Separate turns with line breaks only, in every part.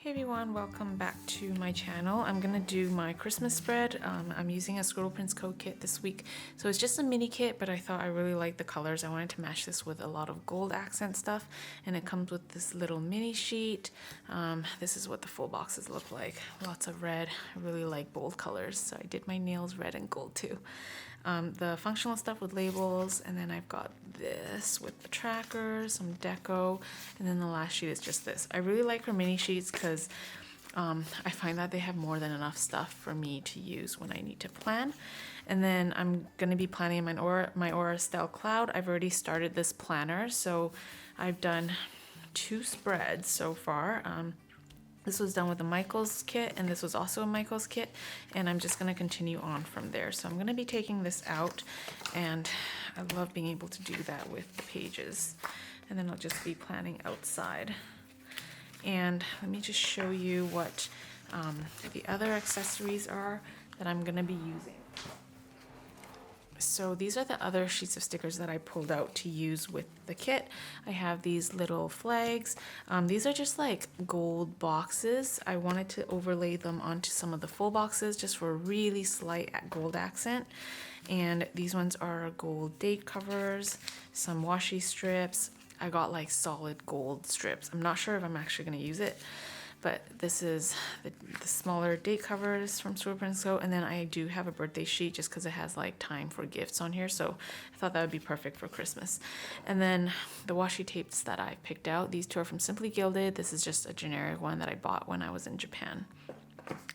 Hey everyone, welcome back to my channel. I'm gonna do my Christmas spread. I'm using a Scribble Prints Co kit this week. So it's just a mini kit, but I thought I really liked the colors. I wanted to match this with a lot of gold accent stuff. And it comes with this little mini sheet. This is what the full boxes look like. Lots of red. I really like bold colors. So I did my nails red and gold too. The functional stuff with labels, and then I've got this with the trackers, some deco, and then the last sheet is just this. I really like her mini sheets because I find that they have more than enough stuff for me to use when I need to plan. And then I'm going to be planning my Aura Estelle Cloud. I've already started this planner, so I've done 2 spreads so far. This was done with the Michaels kit, and this was also a Michaels kit, and I'm just going to continue on from there. So I'm going to be taking this out, and I love being able to do that with the pages. And then I'll just be planning outside. And let me just show you what the other accessories are that I'm going to be using. So these are the other sheets of stickers that I pulled out to use with the kit. I have these little flags. These are just like gold boxes. I wanted to overlay them onto some of the full boxes just for a really slight gold accent. And these ones are gold date covers, some washi strips. I got like solid gold strips. I'm not sure if I'm actually going to use it. But this is the smaller date covers from Scribble Prints Co. And then I do have a birthday sheet just because it has like time for gifts on here. So I thought that would be perfect for Christmas. And then the washi tapes that I picked out, these 2 are from Simply Gilded. This is just a generic one that I bought when I was in Japan.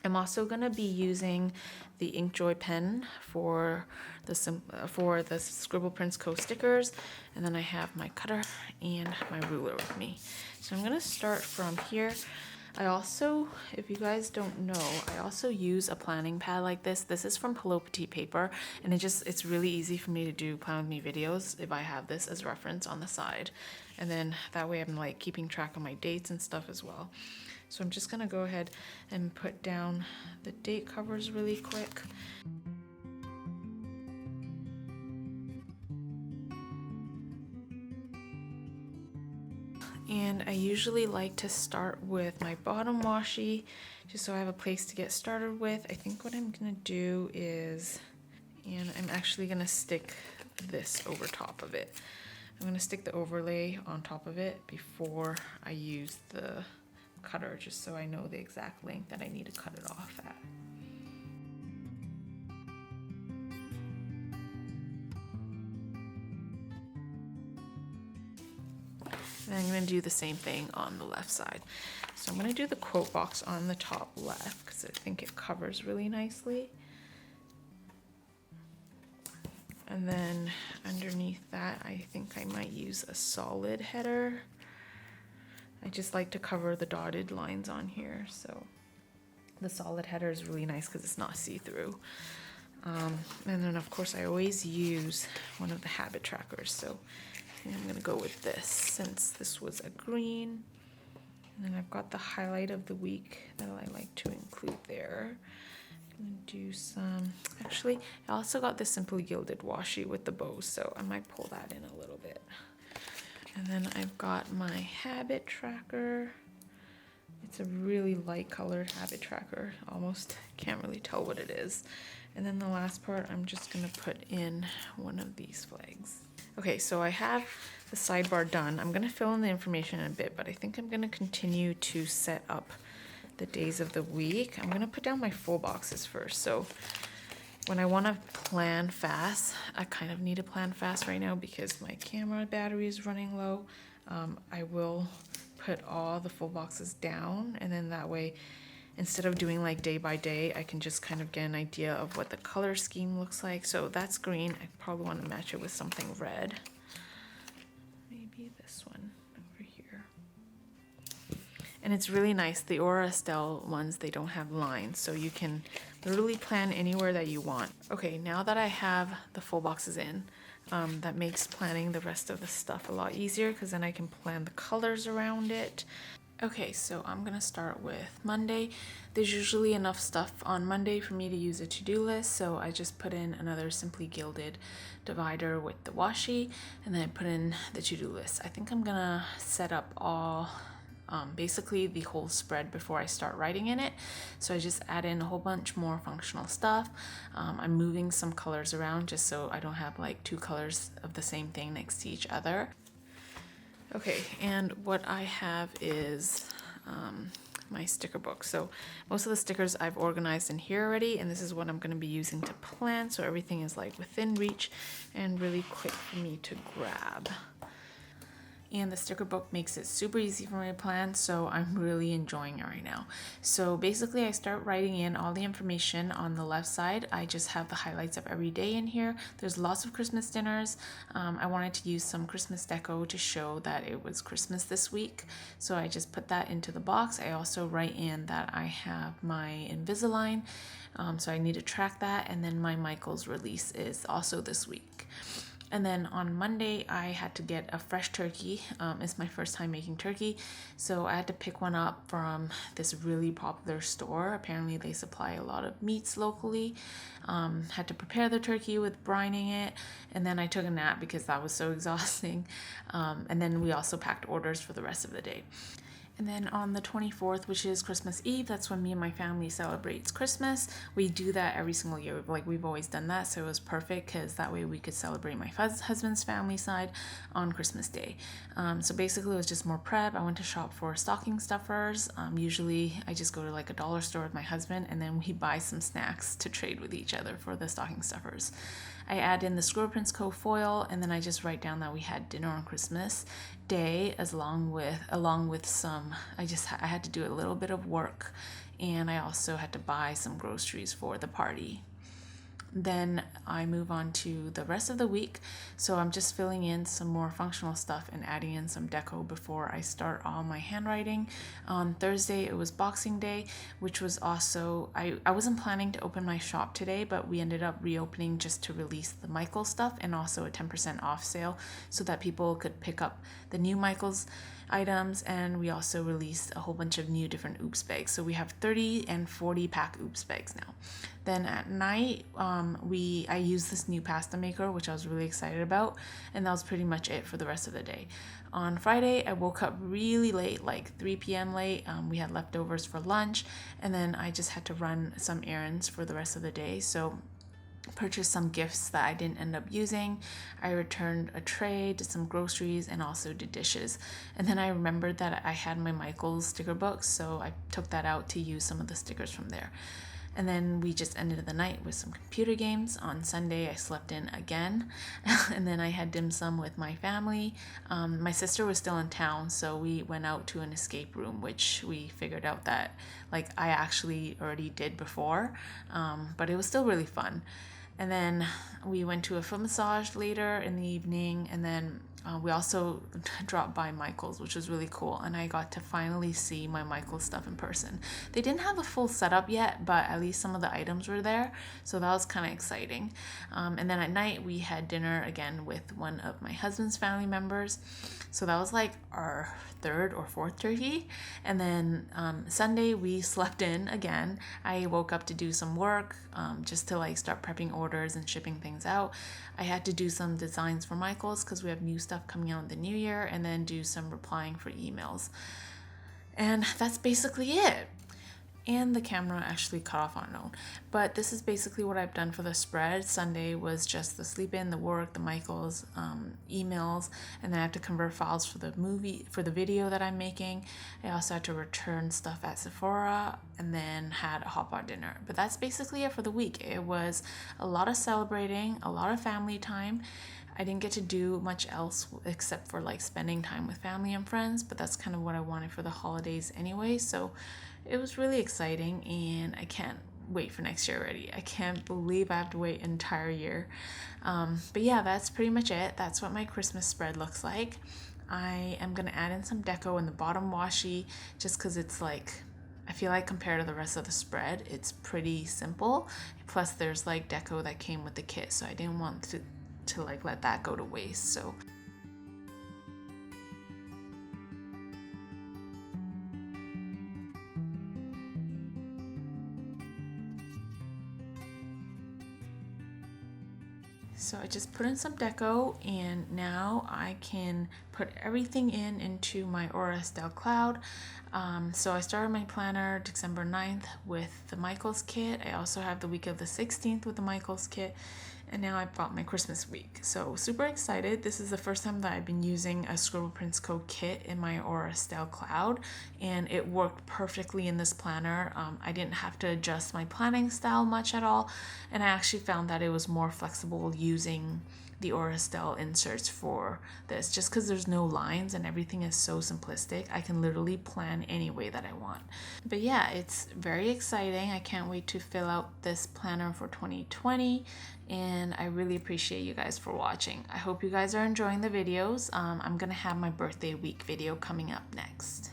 I'm also going to be using the Inkjoy pen for the Scribble Prints Co. stickers. And then I have my cutter and my ruler with me. So I'm going to start from here. I also, if you guys don't know, I also use a planning pad like this. This is from Hello Petite Paper, and it's really easy for me to do plan with me videos if I have this as reference on the side. And then that way I'm like keeping track of my dates and stuff as well. So I'm just gonna go ahead and put down the date covers really quick. And I usually like to start with my bottom washi, just so I have a place to get started with. I think what I'm gonna do is, and I'm actually gonna stick this over top of it. I'm gonna stick the overlay on top of it before I use the cutter, just so I know the exact length that I need to cut it off at. And I'm going to do the same thing on the left side. So I'm going to do the quote box on the top left because I think it covers really nicely. And then underneath that, I think I might use a solid header. I just like to cover the dotted lines on here. So the solid header is really nice because it's not see-through. And then of course I always use one of the habit trackers. So I'm gonna go with this since this was a green. And then I've got the highlight of the week that I like to include there. I'm gonna do some, actually, I also got the Simply Gilded washi with the bows, so I might pull that in a little bit. And then I've got my habit tracker. It's a really light colored habit tracker. Almost can't really tell what it is. And then the last part, I'm just gonna put in one of these flags. Okay, so I have the sidebar done. I'm gonna fill in the information in a bit, but I think I'm gonna continue to set up the days of the week. I'm gonna put down my full boxes first. So when I wanna plan fast, I kind of need to plan fast right now because my camera battery is running low. I will put all the full boxes down, and then that way, instead of doing like day by day, I can just kind of get an idea of what the color scheme looks like. So that's green. I probably want to match it with something red. Maybe this one over here. And it's really nice. The Aura Estelle ones, they don't have lines, so you can literally plan anywhere that you want. Okay, now that I have the full boxes in, that makes planning the rest of the stuff a lot easier because then I can plan the colors around it. Okay, so I'm gonna start with Monday. There's usually enough stuff on Monday for me to use a to-do list, so I just put in another Simply Gilded divider with the washi, and then I put in the to-do list. I think I'm gonna set up all basically the whole spread before I start writing in it. So I just add in a whole bunch more functional stuff. I'm moving some colors around just so I don't have like two colors of the same thing next to each other. Okay, and what I have is my sticker book. So most of the stickers I've organized in here already, and this is what I'm going to be using to plan, so everything is like within reach and really quick for me to grab. And the sticker book makes it super easy for me to plan, so I'm really enjoying it right now. So basically I start writing in all the information on the left side. I just have the highlights of every day in here. There's lots of Christmas dinners. I wanted to use some Christmas deco to show that it was Christmas this week, so I just put that into the box. I also write in that I have my Invisalign, so I need to track that, and then my Michaels release is also this week. And then on Monday, I had to get a fresh turkey. It's my first time making turkey, so I had to pick one up from this really popular store. Apparently they supply a lot of meats locally. Had to prepare the turkey with brining it, and then I took a nap because that was so exhausting. And then we also packed orders for the rest of the day. And then on the 24th, which is Christmas Eve, that's when me and my family celebrates Christmas. We do that every single year. Like, we've always done that, so it was perfect because that way we could celebrate my husband's family side on Christmas Day. So basically it was just more prep. I went to shop for stocking stuffers. Usually I just go to like a dollar store with my husband, and then we buy some snacks to trade with each other for the stocking stuffers. I add in the Squirrel Prince Co. foil, and then I just write down that we had dinner on Christmas Day, along with some. I had to do a little bit of work, and I also had to buy some groceries for the party. Then I move on to the rest of the week. So I'm just filling in some more functional stuff and adding in some deco before I start all my handwriting. On Thursday, it was Boxing Day, which was also, I wasn't planning to open my shop today, but we ended up reopening just to release the Michaels stuff and also a 10% off sale so that people could pick up the new Michaels items, and we also released a whole bunch of new different oops bags. So we have 30 and 40 pack oops bags now. Then at night, I used this new pasta maker, which I was really excited about, and that was pretty much it for the rest of the day. On Friday, I woke up really late, like 3 p.m. late. We had leftovers for lunch, and then I just had to run some errands for the rest of the day. So purchased some gifts that I didn't end up using. I returned a tray, did some groceries, and also did dishes. And then I remembered that I had my Michaels sticker book, so I took that out to use some of the stickers from there. And then we just ended the night with some computer games. On Sunday, I slept in again. And then I had dim sum with my family. My sister was still in town, so we went out to an escape room, which we figured out that like I actually already did before, but it was still really fun. And then we went to a foot massage later in the evening, and then we also dropped by Michaels, which was really cool, and I got to finally see my Michaels stuff in person. They didn't have a full setup yet, but at least some of the items were there, so that was kind of exciting. And then at night we had dinner again with one of my husband's family members, so that was like our third or fourth turkey. And then Sunday we slept in again. I woke up to do some work, just to like start prepping orders and shipping things out. I had to do some designs for Michaels because we have new stuff coming out in the new year, and then do some replying for emails. And that's basically it. And the camera actually cut off on its own. But this is basically what I've done for the spread. Sunday was just the sleep in, the work, the Michaels, emails, and then I have to convert files for the video that I'm making. I also had to return stuff at Sephora, and then had a hot pot dinner. But that's basically it for the week. It was a lot of celebrating, a lot of family time. I didn't get to do much else except for like spending time with family and friends, but that's kind of what I wanted for the holidays anyway. So it was really exciting, and I can't wait for next year already. I can't believe I have to wait an entire year. But yeah, that's pretty much it. That's what my Christmas spread looks like. I am going to add in some deco in the bottom washi just because it's like, I feel like compared to the rest of the spread, it's pretty simple. Plus there's like deco that came with the kit, so I didn't want to like let that go to waste. So So I just put in some deco, and now I can put everything into my Aura Estelle cloud. So I started my planner December 9th with the Michaels kit. I also have the week of the 16th with the Michaels kit. And now I've got my Christmas week. So super excited. This is the first time that I've been using a Scribble Prints Co. kit in my Aura Estelle cloud, and it worked perfectly in this planner. I didn't have to adjust my planning style much at all, and I actually found that it was more flexible using the Aura Estelle inserts for this, just because there's no lines and everything is so simplistic. I can literally plan any way that I want. But yeah, it's very exciting. I can't wait to fill out this planner for 2020, and I really appreciate you guys for watching. I hope you guys are enjoying the videos. I'm gonna have my birthday week video coming up next.